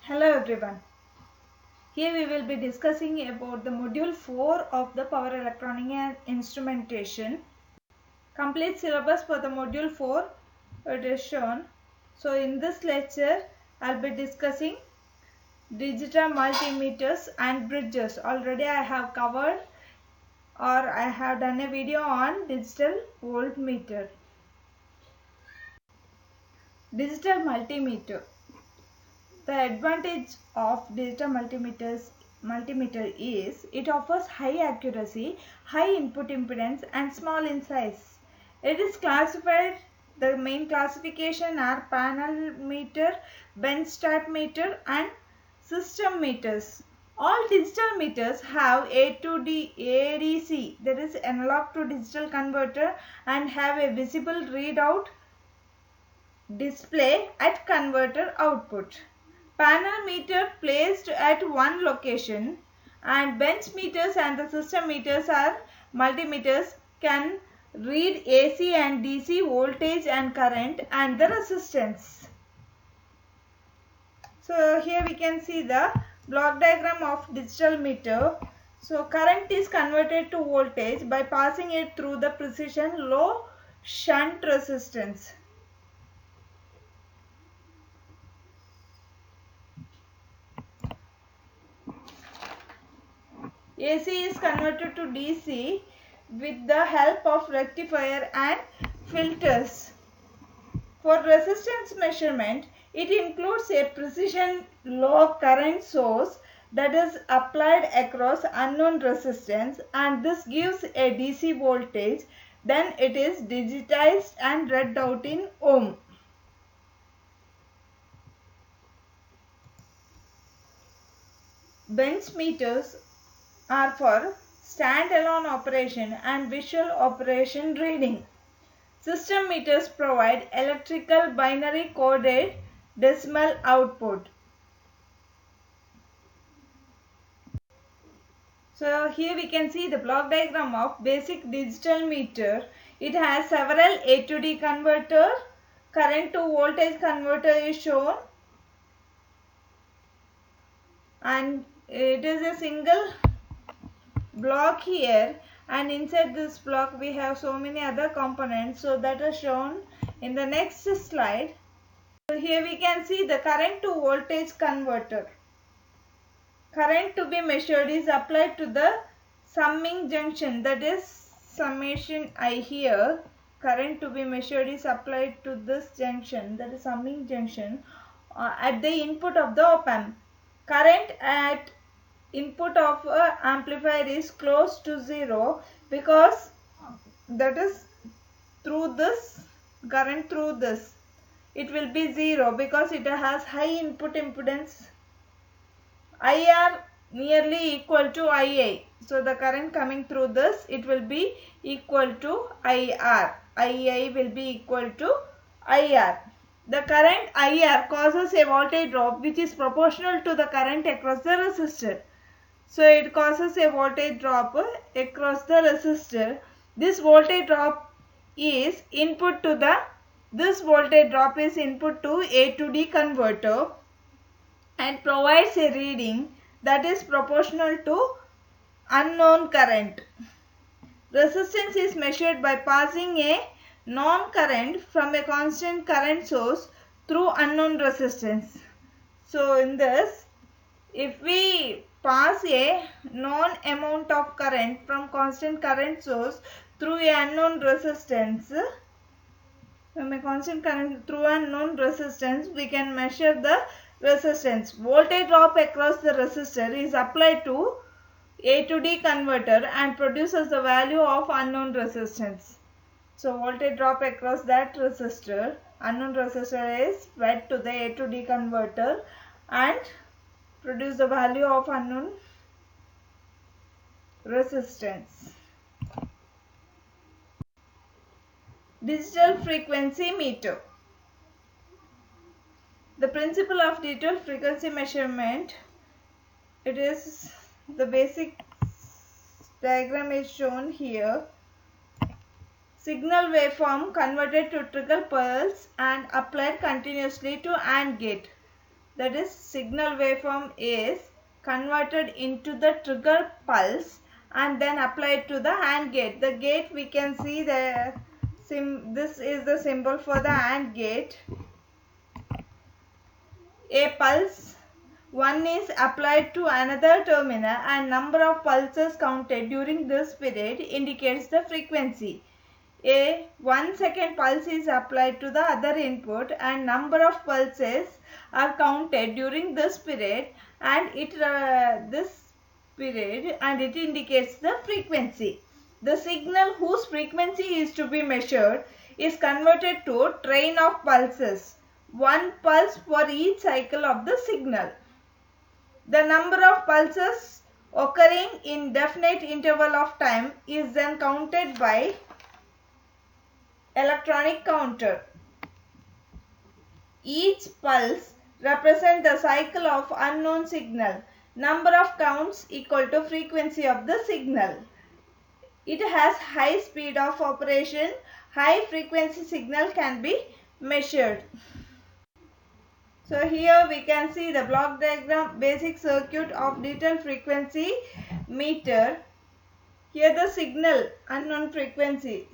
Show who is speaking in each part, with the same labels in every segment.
Speaker 1: Hello everyone. Here we will be discussing about the module 4 of the Power Electronic and Instrumentation. Complete syllabus for the module 4 it is shown. So in this lecture I'll be discussing digital multimeters and bridges. Already I have covered or I have done a video on digital voltmeter. Digital multimeter. The advantage of digital multimeter is it offers high accuracy, high input impedance and small in size. It is classified, the main classification are panel meter, bench start meter and system meters. All digital meters have A to D ADC, that is analog to digital converter, and have a visible readout display at converter output. Panel meter placed at one location and bench meters and the system meters are multimeters can read AC and DC voltage and current and the resistance. So here we can see the block diagram of digital meter. So current is converted to voltage by passing it through the precision low shunt resistance. AC is converted to DC with the help of rectifier and filters. For resistance measurement, it includes a precision low current source that is applied across unknown resistance and this gives a DC voltage. Then it is digitized and read out in ohm. Bench meters are for standalone operation and visual operation reading. System meters provide electrical binary coded decimal output. So here we can see the block diagram of basic digital meter. It has several A to D converter, current to voltage converter is shown, and it is a single block here, and inside this block we have so many other components, so that is shown in the next slide. So here we can see the current to voltage converter. Current to be measured is applied to the summing junction, that is summation I here. Current to be measured is applied to this junction, that is summing junction, at the input of the op-amp. Current at input of amplifier is close to 0 because that is through this current through this it will be 0 because it has high input impedance. IR nearly equal to IA. So the current coming through this, it will be equal to IR. IA will be equal to IR. The current IR causes a voltage drop which is proportional to the current across the resistor. So it causes a voltage drop across the resistor. This voltage drop is input to the A to D converter and provides a reading that is proportional to unknown current. Resistance is measured by passing a known current from a constant current source through unknown resistance. So in this, if we pass a known amount of current from constant current source through a unknown resistance, we can measure the resistance. Voltage drop across the resistor is applied to A to D converter and produces the value of unknown resistance. So voltage drop across that resistor, unknown resistor is fed to the A to D converter and produce the value of unknown resistance. Digital frequency meter. The principle of digital frequency measurement, it is the basic diagram is shown here. Signal waveform converted to trickle pulse and applied continuously to AND gate. that is signal waveform, is converted into the trigger pulse and then applied to the AND gate. The gate, we can see this is the symbol for the AND gate. A pulse 1 is applied to another terminal and number of pulses counted during this period indicates the frequency. A 1 second pulse is applied to the other input and number of pulses are counted during this period and it indicates the frequency. The signal whose frequency is to be measured is converted to train of pulses, 1 pulse for each cycle of the signal. The number of pulses occurring in definite interval of time is then counted by electronic counter. Each pulse represents the cycle of unknown signal. Number of counts equal to frequency of the signal. It has high speed of operation. High frequency signal can be measured. So here we can see the block diagram, basic circuit of digital frequency meter. Here the signal, unknown frequency.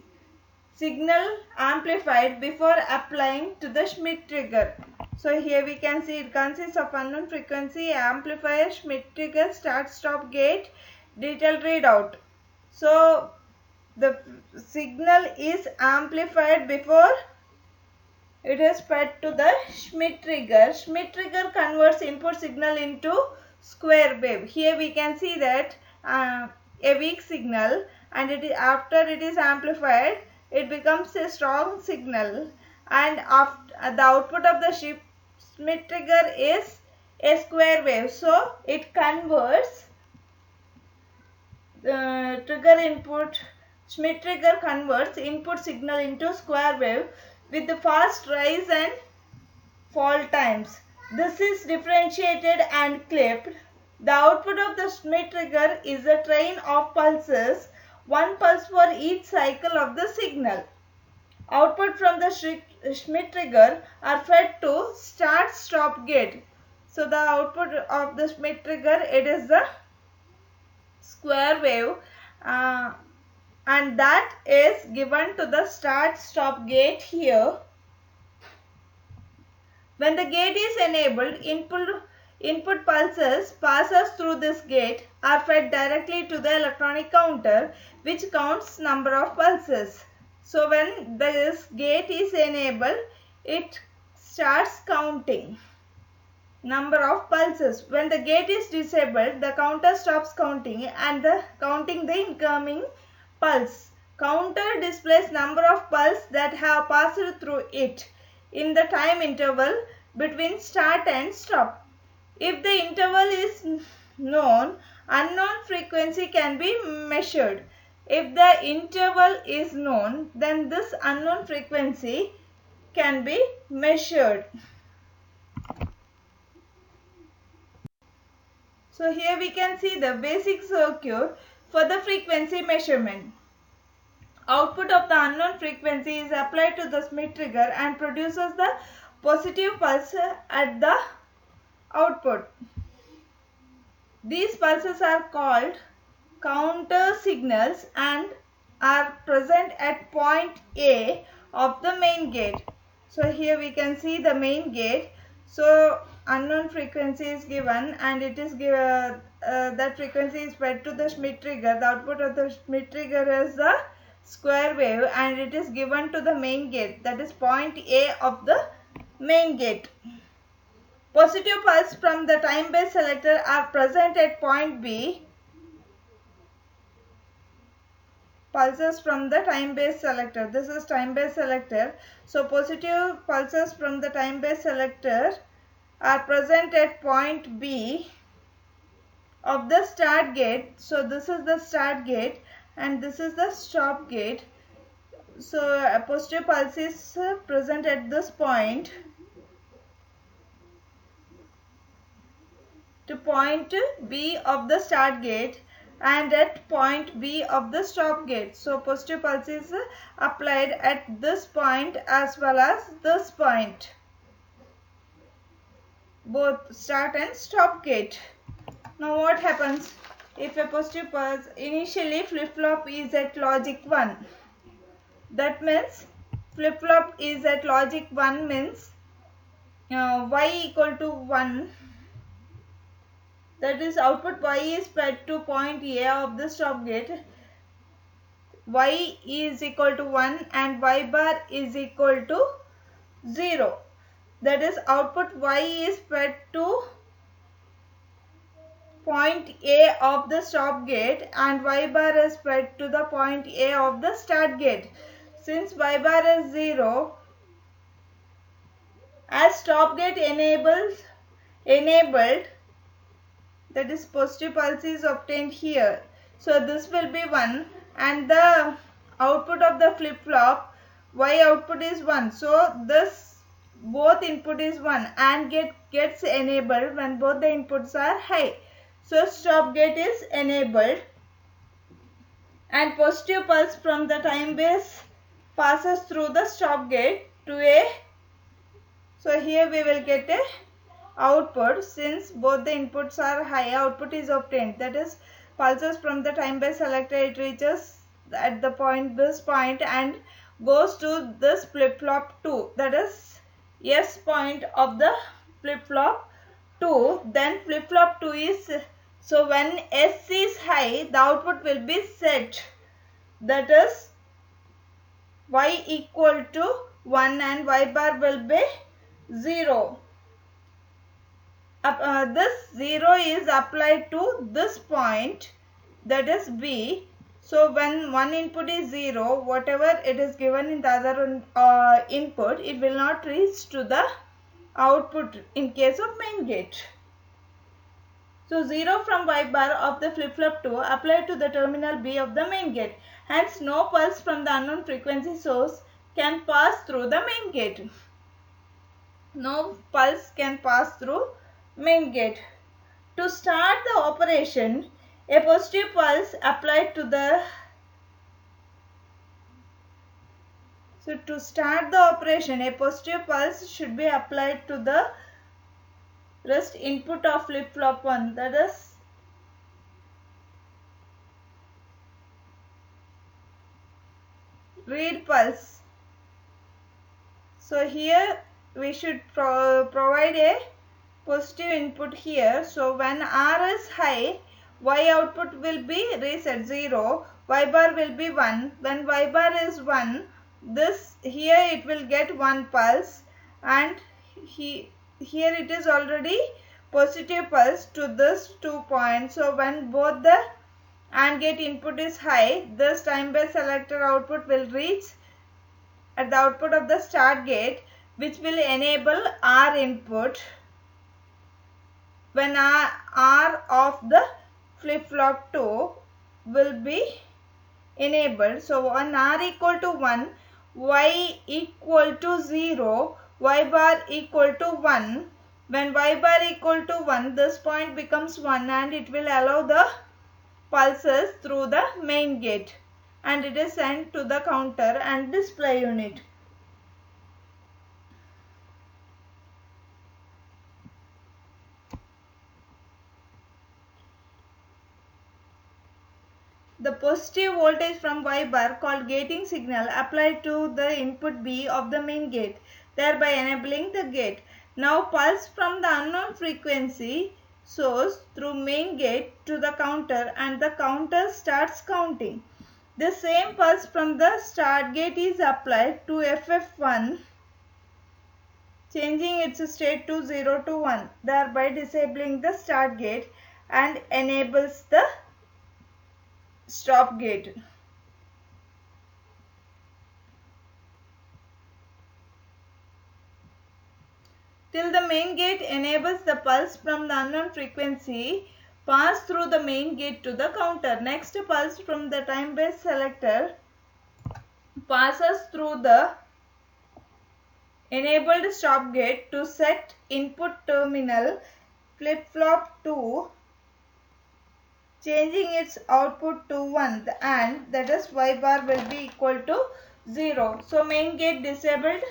Speaker 1: Signal amplified before applying to the Schmitt trigger. So here we can see it consists of unknown frequency, amplifier, Schmitt trigger, start stop gate, digital readout. So the signal is amplified before it is fed to the Schmitt trigger. Schmitt trigger converts input signal into square wave. Here we can see that a weak signal, and after it is amplified, it becomes a strong signal, and after the output of the Schmitt trigger is a square wave. So it converts the trigger input. Schmitt trigger converts input signal into square wave with the fast rise and fall times. This is differentiated and clipped. The output of the Schmitt trigger is a train of pulses, 1 pulse for each cycle of the signal. Output from the Schmitt trigger are fed to start stop gate. So the output of the Schmitt trigger, it is the square wave, and that is given to the start stop gate here. When the gate is enabled, input pulses passes through this gate are fed directly to the electronic counter, which counts number of pulses. So when this gate is enabled, it starts counting number of pulses. When the gate is disabled, the counter stops counting and counting the incoming pulse. Counter displays number of pulses that have passed through it in the time interval between start and stop. If the interval is known, unknown frequency can be measured. If the interval is known, then this unknown frequency can be measured. So here we can see the basic circuit for the frequency measurement. Output of the unknown frequency is applied to the Schmitt trigger and produces the positive pulse at the output. These pulses are called counter signals and are present at point A of the main gate. So here we can see the main gate. So unknown frequency is given, and it is given that frequency is fed to the Schmitt trigger. The output of the Schmitt trigger is the square wave, and it is given to the main gate, that is point A of the main gate. Positive pulse from the time base selector are present at point B. Pulses from the time base selector. This is time base selector. So positive pulses from the time base selector are present at point B of the start gate. So this is the start gate and this is the stop gate. So a positive pulse is present at this point to point B of the start gate and at point B of the stop gate. So positive pulse is applied at this point as well as this point. both start and stop gate. Now what happens? If a positive pulse, initially flip-flop is at logic 1. That means flip-flop is at logic 1 means y equal to 1. That is output y is fed to point A of the stop gate. Y is equal to 1 and y bar is equal to 0. That is output y is fed to point A of the stop gate and y bar is fed to the point A of the start gate. Since y bar is 0, as stop gate enabled, that is positive pulse is obtained here. So this will be 1 and the output of the flip-flop y output is 1. So this both input is 1 and gets enabled when both the inputs are high. So stop gate is enabled and positive pulse from the time base passes through the stop gate to A. So here we will get a output. Since both the inputs are high, output is obtained. That is pulses from the time base selector, it reaches at the point, this point, and goes to this flip-flop 2. That is S point of the flip-flop 2. Then flip-flop 2 is, so when S is high, the output will be set. That is y equal to 1 and y bar will be 0. This 0 is applied to this point, that is B. So when one input is 0, whatever it is given in the other input, it will not reach to the output in case of main gate. So 0 from y bar of the flip-flop 2 applied to the terminal B of the main gate. Hence no pulse from the unknown frequency source can pass through the main gate. No pulse can pass through main gate. To start the operation, a positive pulse applied to the a positive pulse should be applied to the rest input of flip-flop 1, that is read pulse. So here we should provide a positive input here. So when R is high, Y output will be reset 0, Y bar will be 1. When Y bar is 1, this here it will get 1 pulse, and here it is already positive pulse to this 2 points. So when both the AND gate input is high, this time base selector output will reach at the output of the start gate, which will enable R input when R of the flip-flop 2 will be enabled. So when R equal to 1, Y equal to 0, Y bar equal to 1. When Y bar equal to 1, this point becomes 1 and it will allow the pulses through the main gate and it is sent to the counter and display unit. The positive voltage from Y bar called gating signal applied to the input B of the main gate, thereby enabling the gate. Now pulse from the unknown frequency source through main gate to the counter and the counter starts counting. The same pulse from the start gate is applied to FF1, changing its state to 0 to 1, thereby disabling the start gate and enables the stop gate. Till the main gate enables the pulse from the unknown frequency pass through the main gate to the counter. Next pulse from the time base selector passes through the enabled stop gate to set input terminal flip-flop 2, changing its output to 1 and that is Y bar will be equal to 0. So main gate disabled,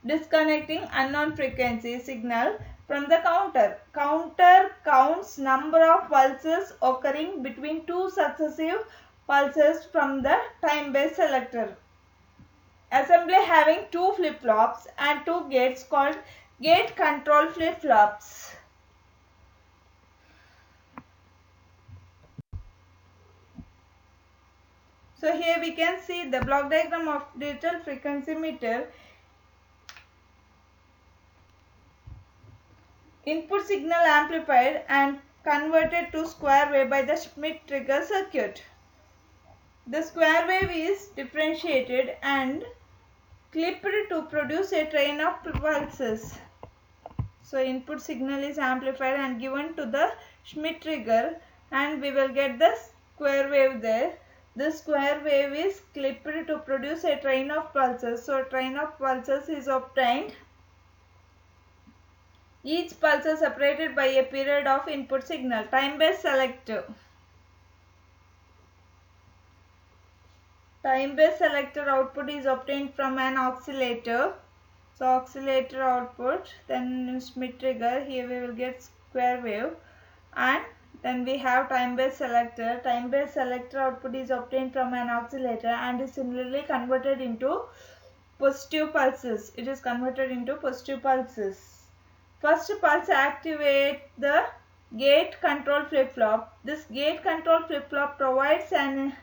Speaker 1: disconnecting unknown frequency signal from the counter. Counter counts number of pulses occurring between two successive pulses from the time-based selector. Assembly having two flip-flops and two gates called gate control flip-flops. So here we can see the block diagram of digital frequency meter. Input signal amplified and converted to square wave by the Schmitt trigger circuit. The square wave is differentiated and clipped to produce a train of pulses. So input signal is amplified and given to the Schmitt trigger, and we will get the square wave there. This square wave is clipped to produce a train of pulses. So train of pulses is obtained. Each pulse is separated by a period of input signal. Time-based selector. Time-based selector output is obtained from an oscillator. So oscillator output, then Schmitt trigger. Here we will get square wave, and then we have time-based selector. Time-based selector output is obtained from an oscillator and is similarly converted into positive pulses. It is converted into positive pulses. First pulse activate the gate control flip-flop. This gate control flip-flop provides an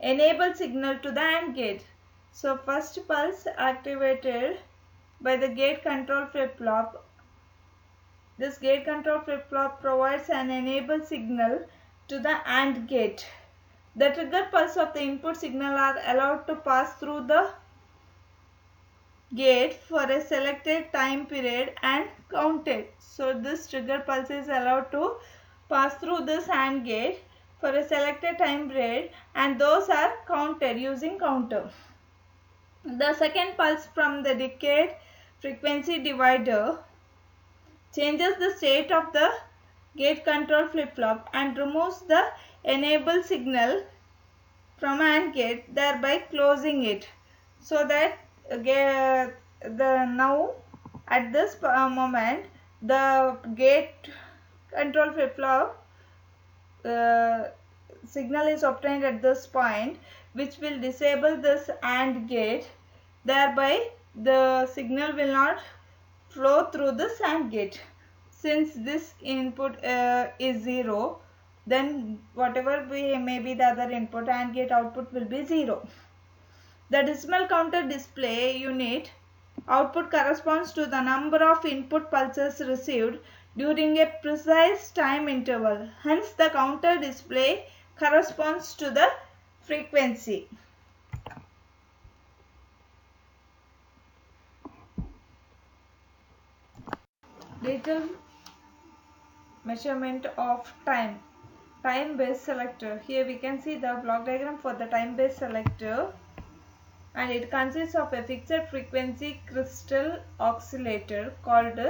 Speaker 1: enable signal to the AND gate. So first pulse activated by the gate control flip-flop. This gate control flip-flop provides an enable signal to the AND gate. The trigger pulse of the input signal are allowed to pass through the gate for a selected time period and counted. So this trigger pulse is allowed to pass through this AND gate for a selected time period, and those are counted using counter. The second pulse from the decade frequency divider changes the state of the gate control flip-flop and removes the enable signal from AND gate, thereby closing it, so that now at this moment the gate control flip-flop signal is obtained at this point, which will disable this AND gate, thereby the signal will not flow through this AND gate. Since this input is 0, then whatever may be the other input, AND gate output will be 0. The decimal counter display unit output corresponds to the number of input pulses received during a precise time interval. Hence, the counter display corresponds to the frequency. Digital measurement of time. Time-based selector. Here we can see the block diagram for the time-based selector, and it consists of a fixed frequency crystal oscillator called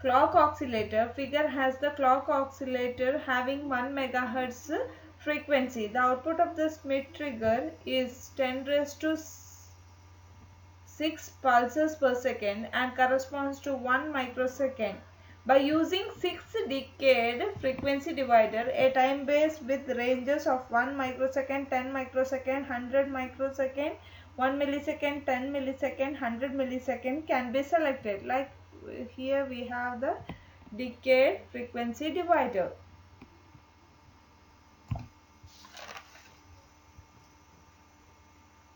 Speaker 1: clock oscillator. Figure has the clock oscillator having 1 MHz frequency. The output of the Schmitt trigger is 10 raised to 6 pulses per second and corresponds to 1 microsecond. By using 6-decade frequency divider, a time base with ranges of 1 microsecond, 10 microsecond, 100 microsecond, 1 millisecond, 10 millisecond, 100 millisecond can be selected. Like here we have the decade frequency divider.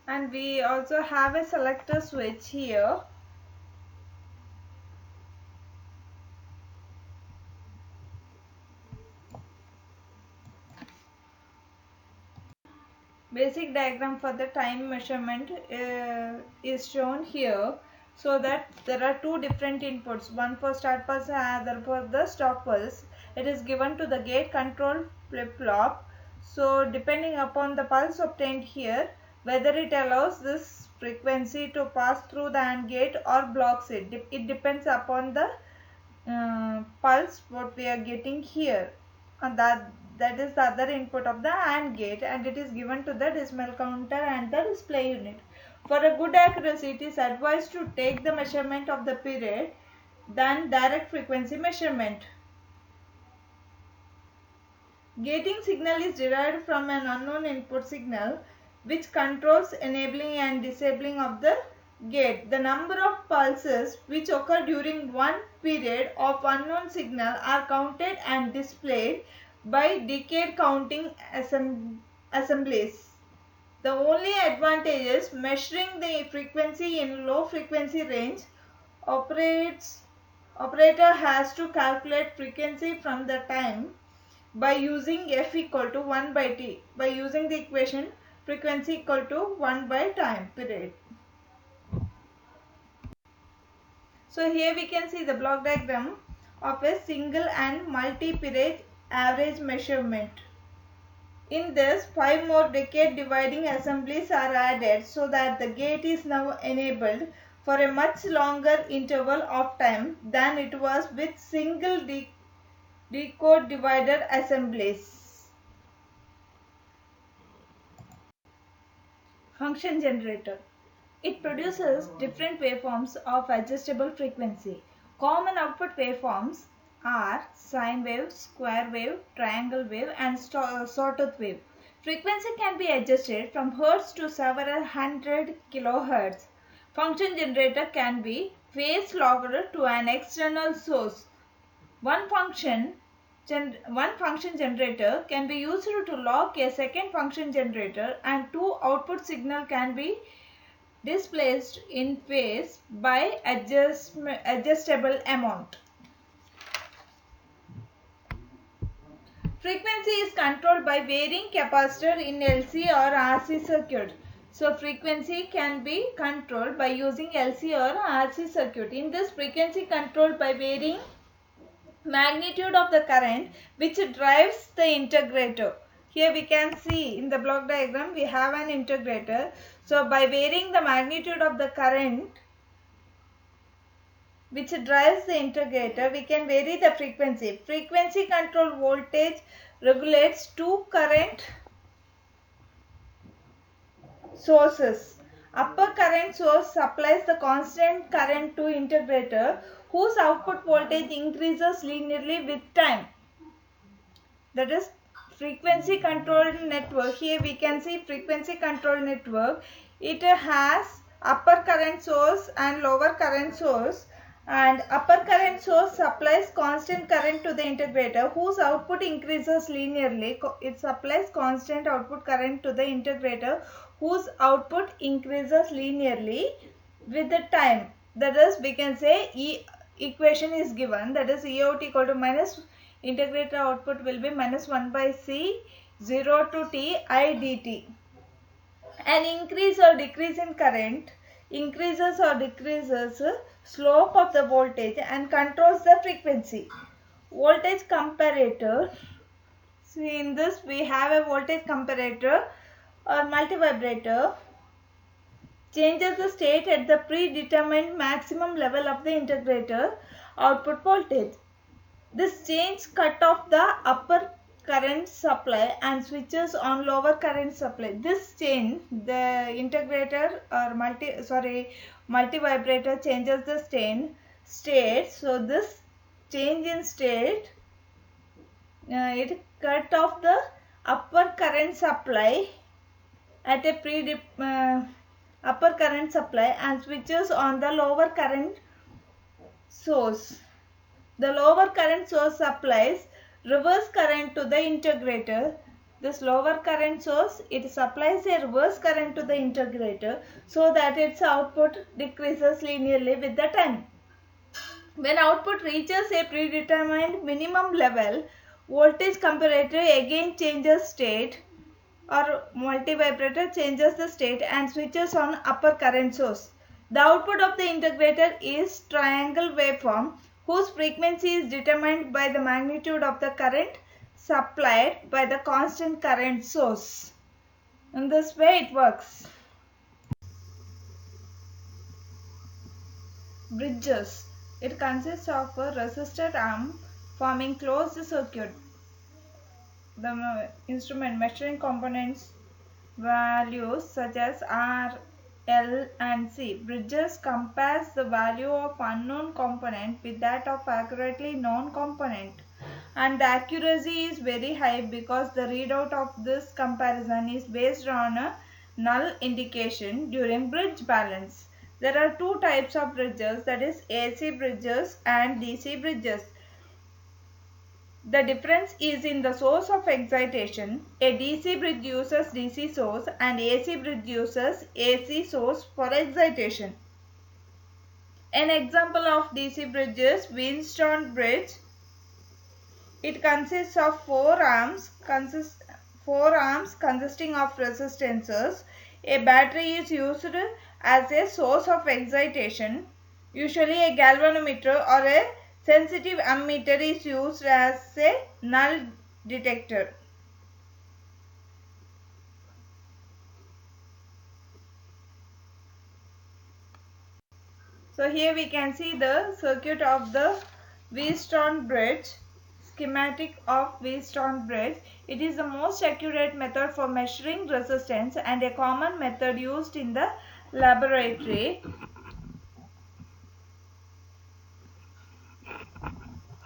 Speaker 1: And we also have a selector switch here. Basic diagram for the time measurement is shown here, so that there are two different inputs, one for start pulse and other for the stop pulse. It is given to the gate control flip-flop. So depending upon the pulse obtained here, whether it allows this frequency to pass through the AND gate or blocks it. It depends upon the pulse what we are getting here, and that is the other input of the AND gate, and it is given to the decimal counter and the display unit. For a good accuracy, it is advised to take the measurement of the period than direct frequency measurement. Gating signal is derived from an unknown input signal which controls enabling and disabling of the gate. The number of pulses which occur during one period of unknown signal are counted and displayed by decade counting assemblies. The only advantage is measuring the frequency in low frequency range. Operator has to calculate frequency from the time by using f equal to 1 by t, by using the equation frequency equal to 1 by time period. So here we can see the block diagram of a single and multi-period average measurement. In this, 5 more decade dividing assemblies are added so that the gate is now enabled for a much longer interval of time than it was with single decode divider assemblies. Function generator. It produces different waveforms of adjustable frequency. Common output waveforms are sine wave, square wave, triangle wave and sawtooth wave. Frequency can be adjusted from Hertz to several hundred kilohertz. Function generator can be phase logged to an external source. One function generator can be used to log a second function generator, and two output signal can be displaced in phase by adjustable amount. Frequency is controlled by varying capacitor in LC or RC circuit. So frequency can be controlled by using LC or RC circuit. In this, frequency controlled by varying magnitude of the current which drives the integrator. Here we can see in the block diagram we have an integrator. So by varying the magnitude of the current which drives the integrator, we can vary the frequency. Frequency control voltage regulates two current sources. Upper current source supplies the constant current to integrator whose output voltage increases linearly with time. That is frequency controlled network. Here we can see frequency controlled network. It has upper current source and lower current source, and upper current source supplies constant current to the integrator whose output increases linearly. It supplies constant output current to the integrator whose output increases linearly with the time. That is, we can say equation is given, that is E out equal to minus integrator output will be minus 1 by C 0 to t I dt. An increase or decrease in current increases or decreases slope of the voltage and controls the frequency. Voltage comparator. See, in this we have a voltage comparator or multivibrator. Changes the state at the predetermined maximum level of the integrator output voltage. This change cut off the upper current supply and switches on lower current supply. This change, the integrator or multivibrator changes the state. So this change in state, it cut off the upper current supply at a upper current supply and switches on the lower current source. The lower current source supplies reverse current to the integrator. This lower current source, it supplies a reverse current to the integrator so that its output decreases linearly with the time. When output reaches a predetermined minimum level, voltage comparator again changes state, or multivibrator changes the state and switches on upper current source. The output of the integrator is triangle waveform whose frequency is determined by the magnitude of the current supplied by the constant current source. In this way it works. Bridges. It consists of a resistor arm forming closed circuit. The instrument measuring components values such as R, L and C. Bridges compares the value of unknown component with that of accurately known component, and the accuracy is very high because the readout of this comparison is based on a null indication during bridge balance. There are two types of bridges, that is AC bridges and DC bridges. The difference is in the source of excitation. A DC bridge uses DC source and AC bridge uses AC source for excitation. An example of DC bridge is Wheatstone Bridge. It consists of four arms consisting of resistances. A battery is used as a source of excitation. Usually a galvanometer or a sensitive ammeter is used as a null detector. So here we can see the circuit of the Wheatstone Bridge, schematic of Wheatstone Bridge. It is the most accurate method for measuring resistance and a common method used in the laboratory.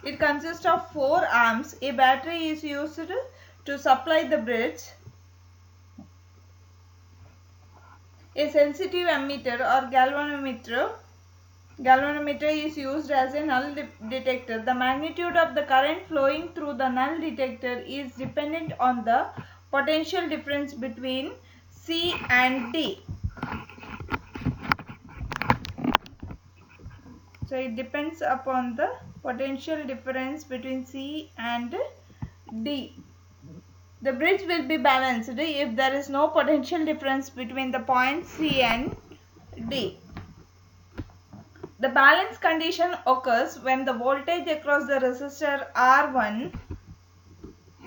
Speaker 1: It consists of four arms. A battery is used to supply the bridge. A sensitive ammeter or galvanometer is used as a null detector. The magnitude of the current flowing through the null detector is dependent on the potential difference between C and D. So it depends upon the potential difference between C and D. The bridge will be balanced if there is no potential difference between the points C and D. The balance condition occurs when the voltage across the resistor R1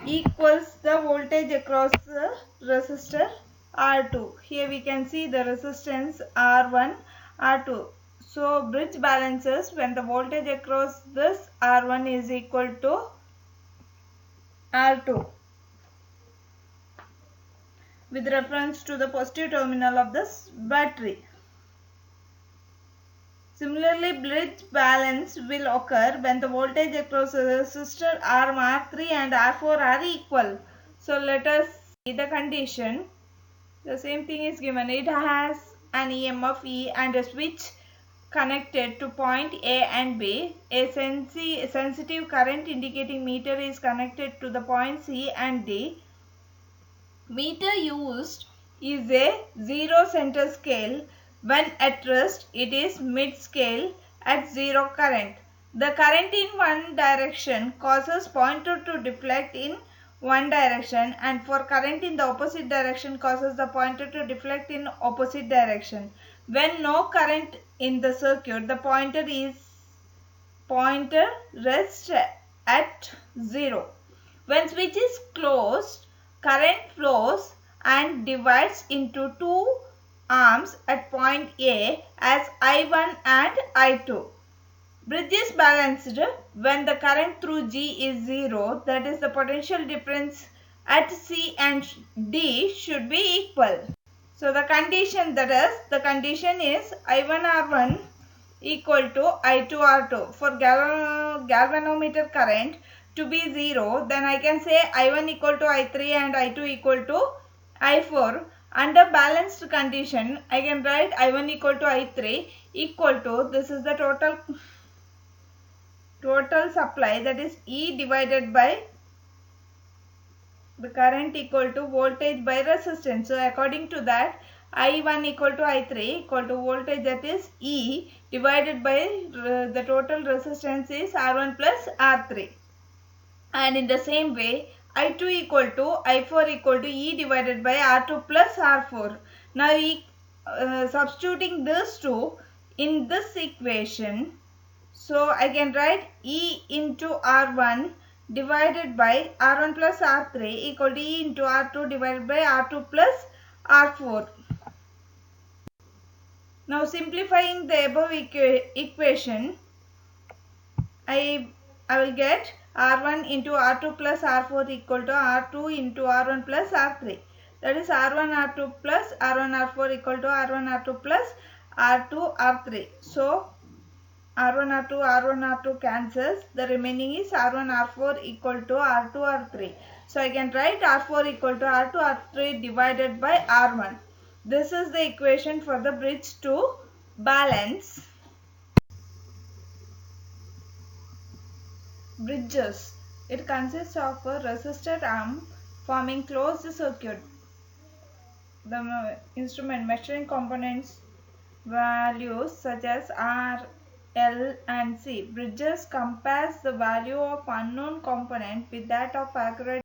Speaker 1: equals the voltage across the resistor R2. Here we can see the resistance R1, R2. So bridge balances when the voltage across this R1 is equal to R2 with reference to the positive terminal of this battery. Similarly, bridge balance will occur when the voltage across the resistor R3 and R4 are equal. So let us see the condition. The same thing is given. It has an EMF E and a switch connected to point A and B. A sensitive current indicating meter is connected to the point C and D. Meter used is a zero center scale. When at rest, it is mid-scale at zero current. The current in one direction causes pointer to deflect in one direction, and for current in the opposite direction causes the pointer to deflect in opposite direction. When no current in the circuit, the pointer rests at zero. When switch is closed, current flows and divides into two arms at point A as I1 and I2. Bridge is balanced when the current through G is 0, that is the potential difference at C and D should be equal. So the condition is I1R1 equal to I2R2. For galvanometer current to be 0, then I can say I1 equal to I3 and I2 equal to I4. Under balanced condition, I can write I1 equal to I3 equal to, this is the total supply, that is E divided by the current equal to voltage by resistance. So according to that, I1 equal to I3 equal to voltage, that is E divided by the total resistance is R1 plus R3. And in the same way, I2 equal to I4 equal to E divided by R2 plus R4. Now substituting these two in this equation, so I can write E into R1 divided by R1 plus R3 equal to E into R2 divided by R2 plus R4. Now simplifying the above equation, I will get R1 into R2 plus R4 equal to R2 into R1 plus R3. that is R1 R2 plus R1 R4 equal to R1 R2 plus R2 R3. So R1 R2 R1 R2 cancels, the remaining is R1 R4 equal to R2 R3. So I can write R4 equal to R2 R3 divided by R1. This is the equation for the bridge to balance. Bridges. It consists of a resistor arm forming closed circuit. The instrument measuring components values such as R, L and C. Bridges compares the value of unknown component with that of accurate.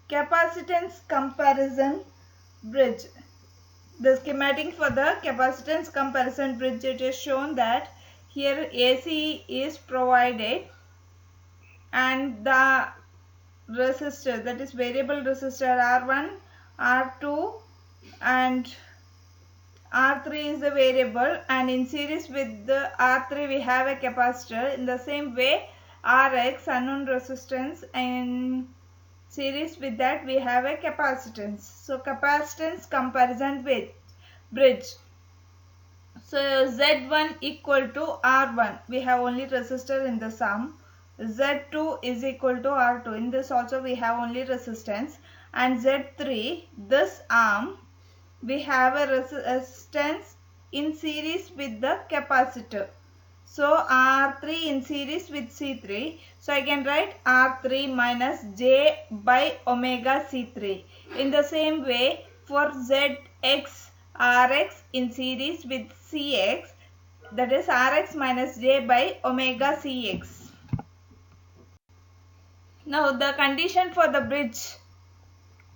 Speaker 1: Capacitance comparison bridge. The schematic for the capacitance comparison bridge, it is shown that here AC is provided and the resistor, that is variable resistor R1, R2 and R3 is the variable, and in series with the R3 we have a capacitor. In the same way Rx, unknown resistance, and series with that we have a capacitance. So capacitance comparison with bridge. So Z1 equal to R1, we have only resistor in the sum. Z2 is equal to R2, in this also we have only resistance, and Z3, this arm, we have a resistance in series with the capacitor. So R3 in series with C3. So I can write R3 minus J by omega C3. In the same way for ZX, Rx in series with Cx, that is Rx minus J by omega Cx. Now the condition for the bridge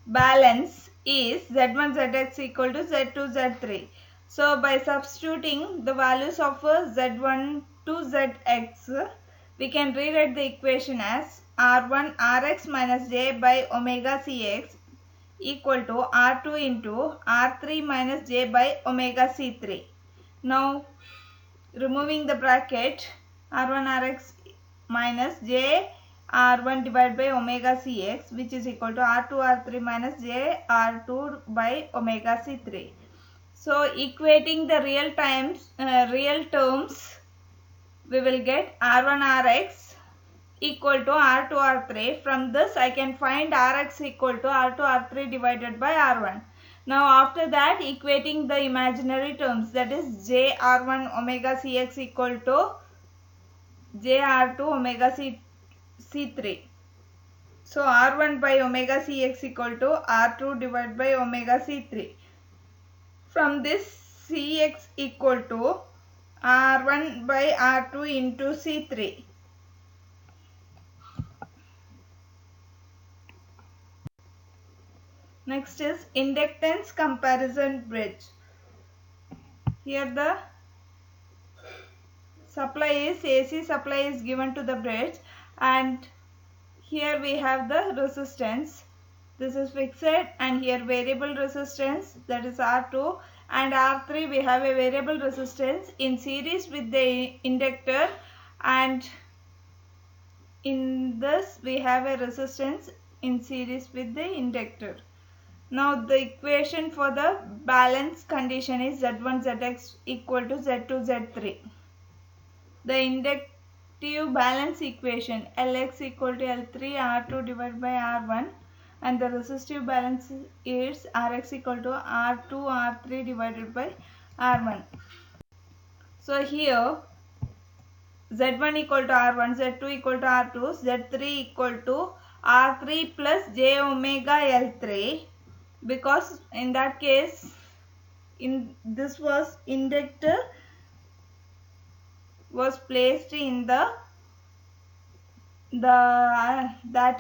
Speaker 1: balance is Z1 Zx equal to Z2 Z3. So by substituting the values of Z1 to Zx, we can rewrite the equation as R1 Rx minus J by omega Cx equal to R2 into R3 minus J by omega C3. Now removing the bracket, R1 Rx minus J R1 divided by omega Cx, which is equal to R2 R3 minus J R2 by omega C3. So equating the real terms, we will get R1 Rx equal to R2 R3. From this I can find Rx equal to R2 R3 divided by R1. Now after that, equating the imaginary terms, that is J R1 omega Cx equal to J R2 omega C3. So R1 by omega Cx equal to R2 divided by omega C3. From this, Cx equal to R1 by R2 into C3. Next is inductance comparison bridge. Here the supply is AC supply is given to the bridge, and here we have the resistance. This is fixed, and here variable resistance, that is R2, and R3 we have a variable resistance in series with the inductor, and in this we have a resistance in series with the inductor. Now the equation for the balance condition is Z1 Zx equal to Z2 Z3. The inductive balance equation Lx equal to L3 R2 divided by R1, and the resistive balance is Rx equal to R2 R3 divided by R1. So here Z1 equal to R1, Z2 equal to R2, Z3 equal to R3 plus J omega L3, because in that case this was inductor was placed in that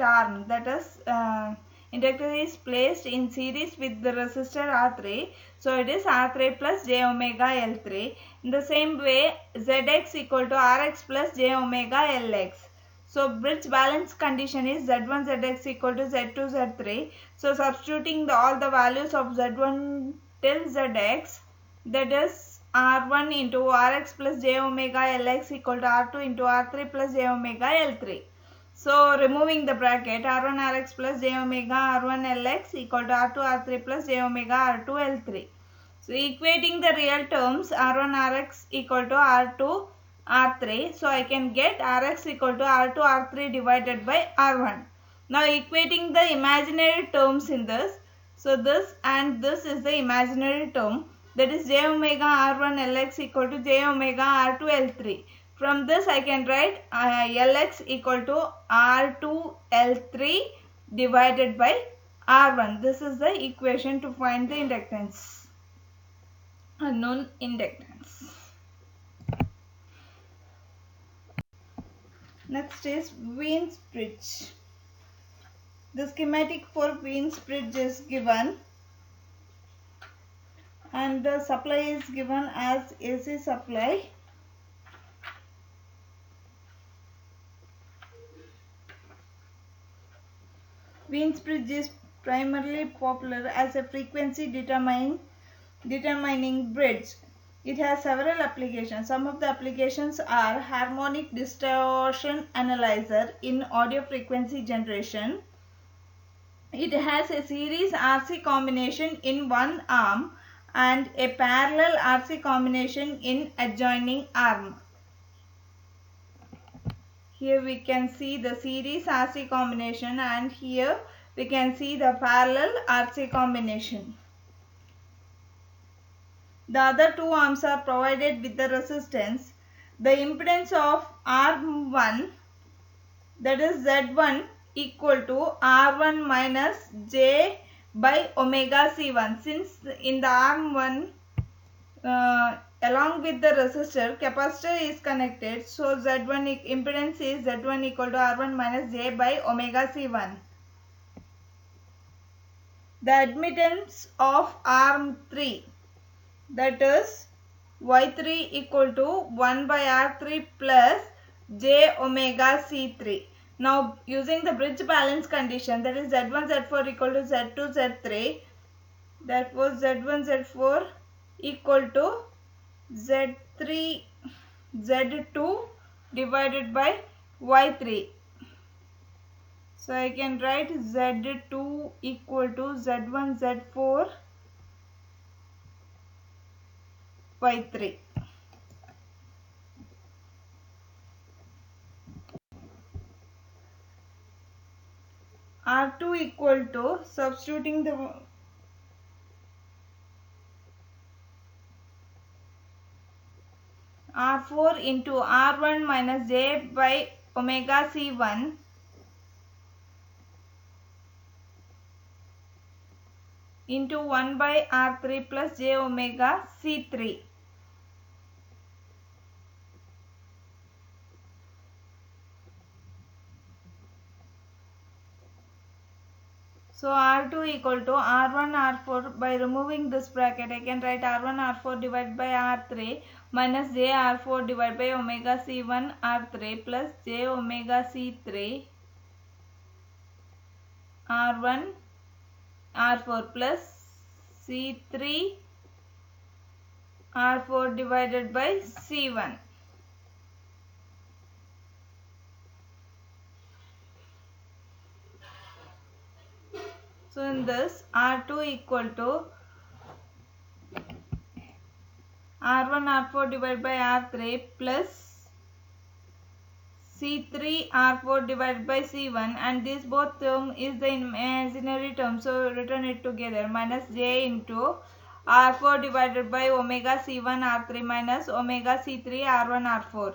Speaker 1: arm, that is inductor is placed in series with the resistor R3, so it is R3 plus J omega L3. In the same way Zx equal to Rx plus J omega Lx. So bridge balance condition is Z1 Zx equal to Z2 Z3. So substituting all the values of Z1 till Zx, that is R1 into Rx plus J omega Lx equal to R2 into R3 plus J omega L3. So removing the bracket, R1 Rx plus j omega R1 Lx equal to R2 R3 plus j omega R2 L3. So equating the real terms, R1 Rx equal to R2 R3. So I can get Rx equal to R2 R3 divided by R1. Now equating the imaginary terms in this. So this and this is the imaginary term, that is j omega R1 Lx equal to j omega R2 L3. From this I can write Lx equal to R2 L3 divided by R1. This is the equation to find the inductance, unknown inductance. Next is Wien's bridge. The schematic for Wien's bridge is given and the supply is given as AC supply. Wien's bridge is primarily popular as a frequency determining bridge. It has several applications. Some of the applications are harmonic distortion analyzer in audio frequency generation. It has a series RC combination in one arm and a parallel RC combination in adjoining arm. Here we can see the series RC combination and here we can see the parallel RC combination. The other two arms are provided with the resistance. The impedance of arm 1, that is Z1, equal to R1 minus J by omega C1. Since in the arm 1 along with the resistor, capacitor is connected, so Z1 impedance is Z1 equal to R1 minus J by omega C1. The admittance of arm 3, that is Y3 equal to 1 by R3 plus J omega C3. Now using the bridge balance condition, that is Z1 Z4 equal to Z2 Z3, that was Z1 Z4 equal to Z3 Z2 divided by Y3. So I can write Z2 equal to Z1 Z4 by 3. R2 equal to, substituting the R4 into R1 minus J by omega C1 into 1 by R3 plus J omega C3. So R2 equal to R1 R4. By removing this bracket, I can write R1 R4 divided by R3 minus J R4 divided by omega C1 R3 plus J omega C3 R1 R4 plus C3 R4 divided by C1. So in this, R2 equal to R1 R4 divided by R3 plus C3 R4 divided by C1, and this both term is the imaginary term, so written it together, minus J into R4 divided by omega C1 R3 minus omega C3 R1 R4.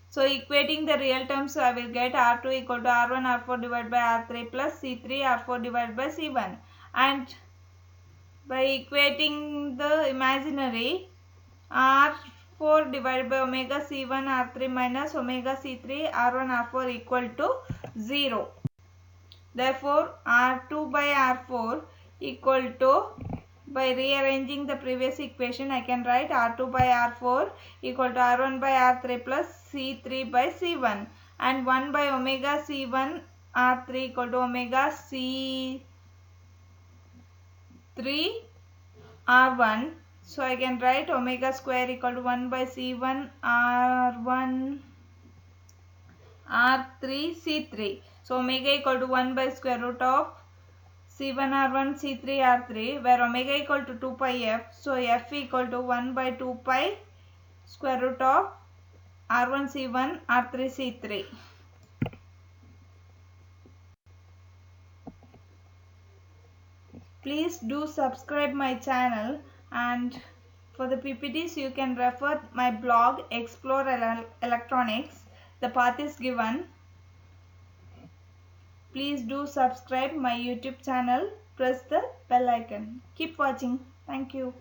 Speaker 1: So equating the real terms, so I will get R2 equal to R1 R4 divided by R3 plus C3 R4 divided by C1, and by equating the imaginary, R4 divided by omega C1 R3 minus omega C3 R1 R4 equal to 0. Therefore R2 by R4 equal to, by rearranging the previous equation, I can write R2 by R4 equal to R1 by R3 plus C3 by C1, and 1 by omega C1 R3 equal to omega C3 R1. So I can write omega square equal to 1 by C1 R1 R3 R3 C3. So omega equal to 1 by square root of C1 R1 C3 R3, where omega equal to 2 pi f. So f equal to 1 by 2 pi square root of R1 C1 R3 C3. Please do subscribe my channel, and for the PPTs you can refer my blog Explore Electronics. The path is given. Please do subscribe my YouTube channel. Press the bell icon. Keep watching. Thank you.